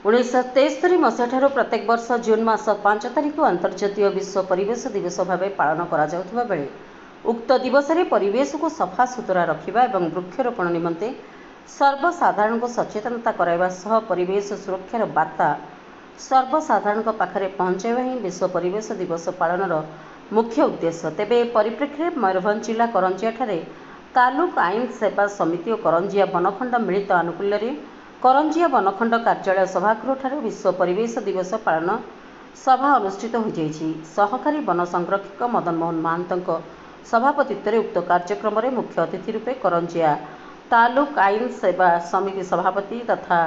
1973 मसीहा प्रत्येक वर्ष जून मास 5 तारिख अंतर्जातीय विश्व परिवेश दिवस भाव पालन करा बेले उक्त दिवस में परिवेश को सफा सुतरा रखा और वृक्षरोपण निमंते सर्वसाधारण को सचेतनता कराइबा सह परिवेश सुरक्षार वार्ता सर्वसाधारण पाखरे पहुंचाइबा ही विश्व परिवेश दिवस पालन मुख्य उद्देश्य। तेबे परिप्रेक्षी में मयूरभंज जिला करंजिया ठारे तालुक आईन सेवा समिति और करंजिया बनखंड मिलित आनुकूल्य करंजिया बनखंड कार्यालय सभागृह विश्व परिवेश दिवस पालन सभा अनुष्ठित हो जाइछि। सहकारी वन संरक्षक मदन मोहन महांत सभापतित्व उक्त कार्यक्रम में मुख्य अतिथि रूपे करंजिया तालुक आईन सेवा समिति सभापति तथा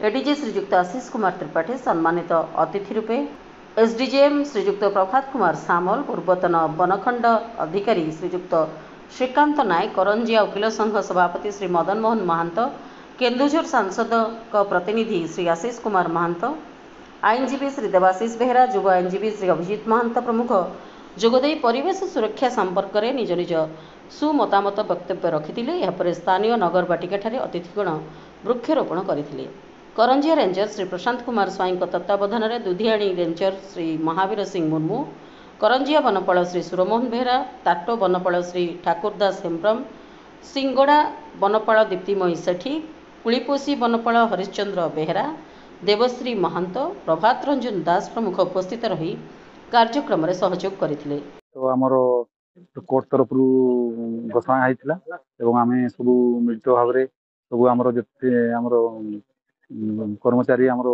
एडीजे श्रीजुक्त आशीष कुमार त्रिपाठी सम्मानित अतिथि रूपे एसडीजेएम श्रीजुक्त प्रभात कुमार सामल पूर्वतन बनखंड अधिकारी श्रीजुक्त श्रीकांत नायक करंजिया वकील संघ सभापति श्री मदन मोहन महांत केन्दुझर सांसद प्रतिनिधि श्री आशीष कुमार महांत आईनजीवी श्री देवाशीष बेहरा युवा आईनजीवी श्री अभिजित महांत प्रमुख जोगदे परिवेश सुरक्षा संपर्क में निज निज सुमतामत वक्तव्य रखिते। यापर स्थानीय नगर बाटिका अतिथिगण वृक्षरोपण करते। करंजिया रेंजर श्री प्रशांत कुमार स्वाई तत्वावधान में दुधियाणी रेंजर श्री महावीर सिंह मुर्मू करंजिया वनपाल श्री सुरमोहन बेहरा ताटो वनपाल श्री ठाकुरदास हेम्ब्रम सिंगड़ा वनपाल दीप्तिमयी सेठी कुलीपोषी वनपाल हरिश्चंद्र बेहरा देवश्री महांत प्रभात रंजन दास प्रमुख उपस्थित रही कार्यक्रम में सहयोग करथिले। तो आमर कोर्ट तरफ घोषणा होता और आम सब मिलित भाव सब आमर जिते आमर कर्मचारी आमर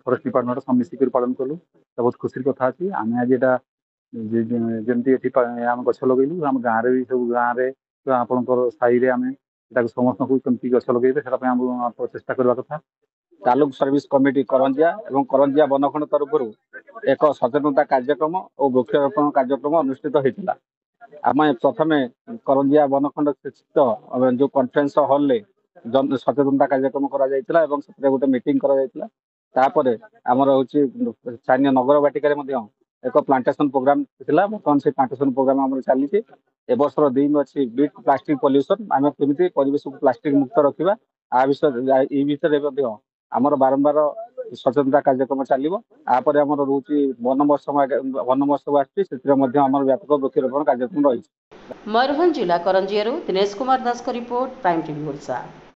फरेस्ट डिपार्टमेंट सब मिसिक पालन कलु। तो बहुत खुशी कथा अच्छी आम आज यहाँ जमी आम गछ लगेलु आम गाँव में भी सब गाँव में आपंकर साई आम समस्त को कमी गछ लगे चेष्टा करवा कथा। तालुक सर्विस कमिटी करंजिया एवं करंजिया बनखंड तरफ एक सचेतनता कार्यक्रम और वृक्षरोपण कार्यक्रम अनुष्ठित होता। आम प्रथम करंजिया बनखंड स्थित जो कॉन्फ्रेंस हॉल सचेतनता कार्यक्रम करा गोटे मीटिंग करापर आमर हूँ स्थानीय नगर बाटिका एक प्लांटेशन प्रोग्राम थिला। बर्तमान से प्लांटेशन प्रोग्राम आम चली एवर्षर दीम अच्छी बीट प्लास्टिक पॉल्यूशन आम केमी परिवेश को प्लास्टिक मुक्त रखा आ विषय आमर बारंबार सचेतनता कार्यक्रम चलो। आपर आमर रोचे वन महोत्सव आमर व्यापक वृक्षरोपण कार्यक्रम रही। मयूरभंज जिला करंजिया दिनेश कुमार दास का रिपोर्ट प्राइम टीवी ओडिशा।